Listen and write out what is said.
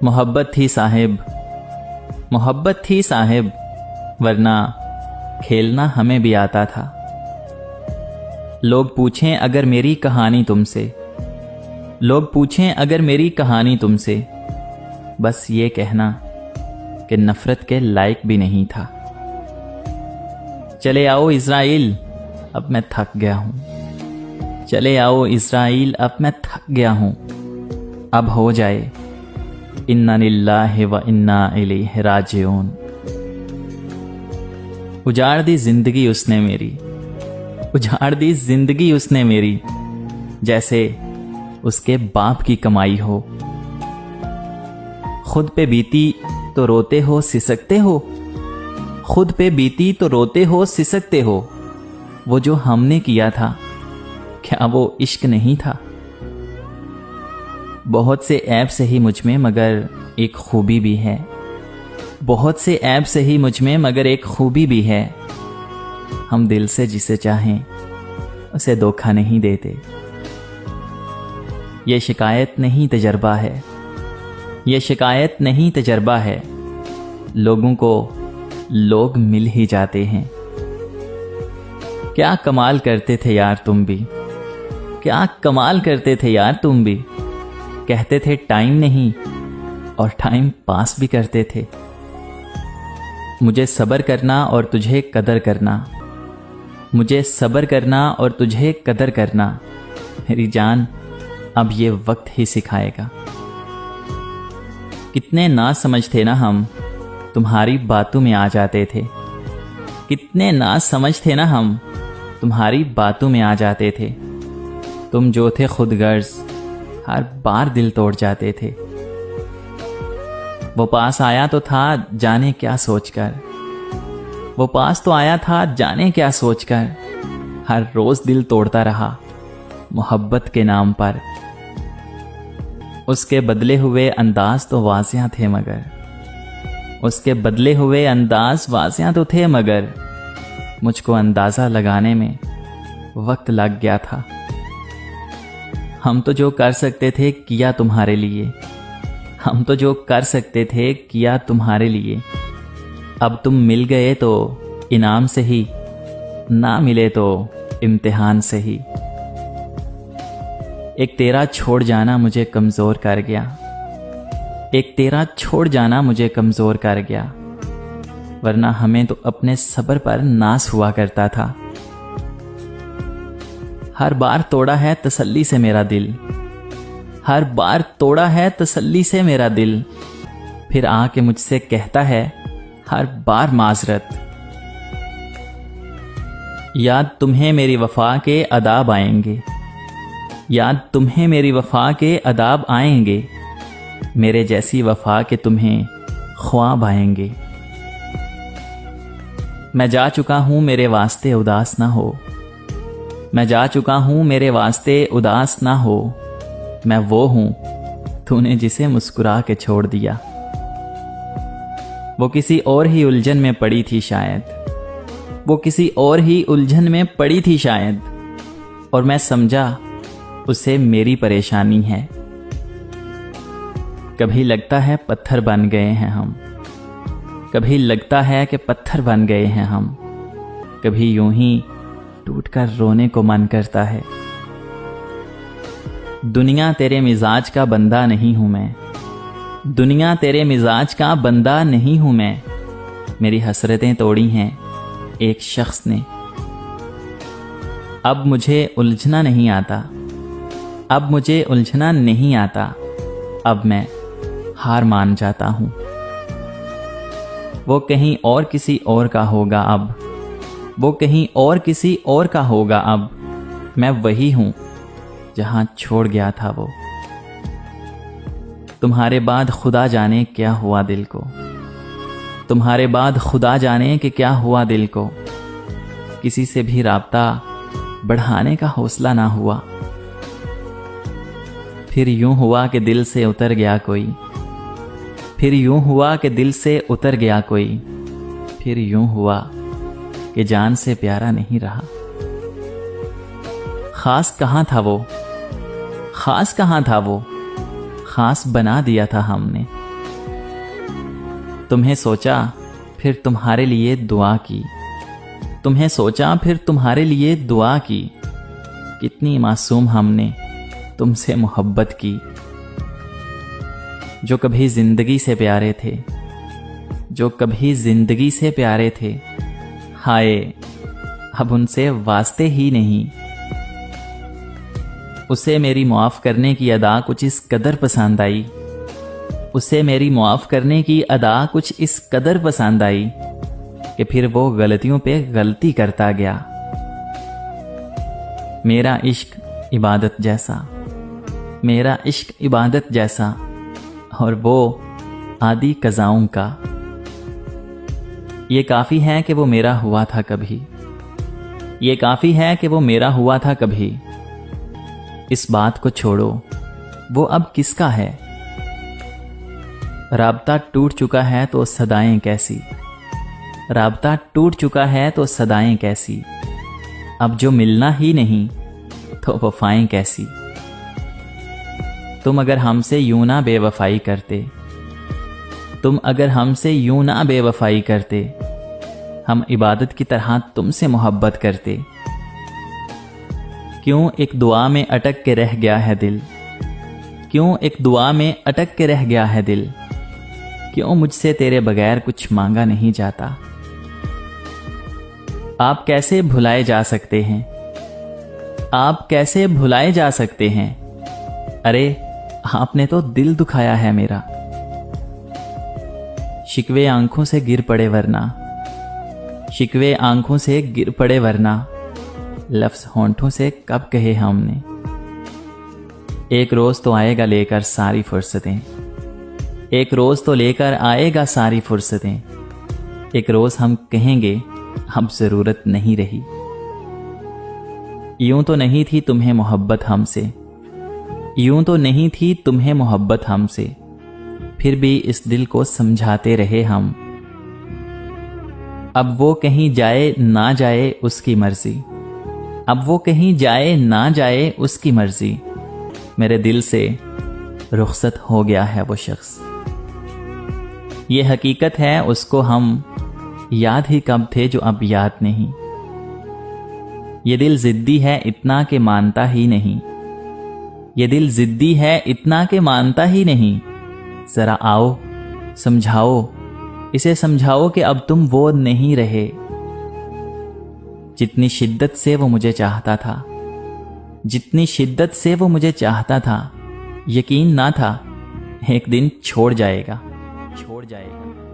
मोहब्बत थी साहिब, मोहब्बत थी साहिब, वरना खेलना हमें भी आता था। लोग पूछें अगर मेरी कहानी तुमसे, लोग पूछें अगर मेरी कहानी तुमसे, बस ये कहना कि नफरत के लायक भी नहीं था। चले आओ इज़राइल, अब मैं थक गया हूं। चले आओ इज़राइल, अब मैं थक गया हूं। अब हो जाए इन्ना लिल्लाहि व इन्ना इलैहि राजिऊन। उजाड़ दी जिंदगी उसने मेरी, उजाड़ दी जिंदगी उसने मेरी, जैसे उसके बाप की कमाई हो। खुद पे बीती तो रोते हो सिसकते हो, खुद पे बीती तो रोते हो सिसकते हो। वो जो हमने किया था, क्या वो इश्क नहीं था? बहुत से ऐब सही मुझ में मगर एक खूबी भी है, बहुत से ऐब सही मुझ में मगर एक खूबी भी है। हम दिल से जिसे चाहें उसे धोखा नहीं देते। ये शिकायत नहीं तजर्बा है, ये शिकायत नहीं तजर्बा है। लोगों को लोग मिल ही जाते हैं। क्या कमाल करते थे यार तुम भी, क्या कमाल करते थे यार तुम भी। कहते थे टाइम नहीं और टाइम पास भी करते थे। मुझे सब्र करना और तुझे कदर करना, मुझे सब्र करना और तुझे कदर करना, मेरी जान अब ये वक्त ही सिखाएगा। कितने ना समझ थे ना हम, तुम्हारी बातों में आ जाते थे। कितने ना समझ थे ना हम, तुम्हारी बातों में आ जाते थे। तुम जो थे खुद गर्ज, हर बार दिल तोड़ जाते थे। वो पास आया तो था जाने क्या सोचकर, वो पास तो आया था जाने क्या सोचकर। हर रोज दिल तोड़ता रहा मोहब्बत के नाम पर। उसके बदले हुए अंदाज तो वाज़िया थे मगर, उसके बदले हुए अंदाज वाज़िया तो थे मगर, मुझको अंदाज़ा लगाने में वक्त लग गया था। हम तो जो कर सकते थे किया तुम्हारे लिए, हम तो जो कर सकते थे किया तुम्हारे लिए। अब तुम मिल गए तो इनाम से ही, ना मिले तो इम्तिहान से ही। एक तेरा छोड़ जाना मुझे कमज़ोर कर गया, एक तेरा छोड़ जाना मुझे कमज़ोर कर गया। वरना हमें तो अपने सब्र पर नास हुआ करता था। हर बार तोड़ा है तसल्ली से मेरा दिल, हर बार तोड़ा है तसल्ली से मेरा दिल। फिर आके मुझसे कहता है हर बार माजरत। याद तुम्हें मेरी वफा के अदाब आएंगे, याद तुम्हें मेरी वफा के अदाब आएंगे। मेरे जैसी वफा के तुम्हें ख्वाब आएंगे। मैं जा चुका हूं मेरे वास्ते उदास ना हो, मैं जा चुका हूं मेरे वास्ते उदास ना हो। मैं वो हूं तूने जिसे मुस्कुरा के छोड़ दिया। वो किसी और ही उलझन में पड़ी थी शायद, वो किसी और ही उलझन में पड़ी थी शायद। और मैं समझा उसे मेरी परेशानी है। कभी लगता है पत्थर बन गए हैं हम, कभी लगता है कि पत्थर बन गए हैं हम। कभी यूं ही टूटकर रोने को मन करता है। दुनिया तेरे मिजाज का बंदा नहीं हूं मैं, दुनिया तेरे मिजाज का बंदा नहीं हूं मैं। मेरी हसरतें तोड़ी हैं एक शख्स ने। अब मुझे उलझना नहीं आता, अब मुझे उलझना नहीं आता। अब मैं हार मान जाता हूं। वो कहीं और किसी और का होगा अब, वो कहीं और किसी और का होगा अब। मैं वही हूं जहां छोड़ गया था वो। तुम्हारे बाद खुदा जाने क्या हुआ दिल को, तुम्हारे बाद खुदा जाने कि क्या हुआ दिल को। किसी से भी राब्ता बढ़ाने का हौसला ना हुआ। फिर यूं हुआ कि दिल से उतर गया कोई, फिर यूं हुआ कि दिल से उतर गया कोई। फिर यूं हुआ कि जान से प्यारा नहीं रहा। खास कहाँ था वो, खास बना दिया था हमने। तुम्हें सोचा फिर तुम्हारे लिए दुआ की, तुम्हें सोचा फिर तुम्हारे लिए दुआ की। कितनी मासूम हमने तुमसे मोहब्बत की। जो कभी जिंदगी से प्यारे थे, जो कभी जिंदगी से प्यारे थे, हाय अब उनसे वास्ते ही नहीं। उसे मेरी माफ़ करने की अदा कुछ इस कदर पसंद आई, उसे मेरी माफ़ करने की अदा कुछ इस कदर पसंद आई कि फिर वो गलतियों पे गलती करता गया। मेरा इश्क इबादत जैसा, मेरा इश्क इबादत जैसा, और वो आदि कज़ाओं का। ये काफ़ी है कि वो मेरा हुआ था कभी, ये काफ़ी है कि वो मेरा हुआ था कभी। इस बात को छोड़ो, वो अब किसका है। राब्ता टूट चुका है तो सदाएं कैसी, राब्ता टूट चुका है तो सदाएं कैसी। अब जो मिलना ही नहीं तो वफाएं कैसी। तुम अगर हमसे यूं ना बेवफाई करते, तुम अगर हमसे यूं ना बेवफाई करते, हम इबादत की तरह तुमसे मोहब्बत करते। क्यों एक दुआ में अटक के रह गया है दिल, क्यों एक दुआ में अटक के रह गया है दिल। क्यों मुझसे तेरे बगैर कुछ मांगा नहीं जाता। आप कैसे भुलाए जा सकते हैं, आप कैसे भुलाए जा सकते हैं। अरे आपने तो दिल दुखाया है मेरा। शिकवे आंखों से गिर पड़े वरना, शिकवे आंखों से गिर पड़े वरना, लफ्ज़ होंठों से कब कहे हमने। एक रोज तो आएगा लेकर सारी फुर्सतें, एक रोज तो लेकर आएगा सारी फुर्सतें। एक रोज हम कहेंगे अब जरूरत नहीं रही। यूं तो नहीं थी तुम्हें मोहब्बत हमसे, यूं तो नहीं थी तुम्हें मोहब्बत हमसे, फिर भी इस दिल को समझाते रहे हम। अब वो कहीं जाए ना जाए उसकी मर्जी, अब वो कहीं जाए ना जाए उसकी मर्जी। मेरे दिल से रुखसत हो गया है वो शख्स। ये हकीकत है उसको हम याद ही कब थे जो अब याद नहीं। ये दिल जिद्दी है इतना के मानता ही नहीं, ये दिल जिद्दी है इतना के मानता ही नहीं। जरा आओ समझाओ, इसे समझाओ कि अब तुम वो नहीं रहे जितनी शिद्दत से वो मुझे चाहता था, जितनी शिद्दत से वो मुझे चाहता था। यकीन ना था एक दिन छोड़ जाएगा, छोड़ जाएगा।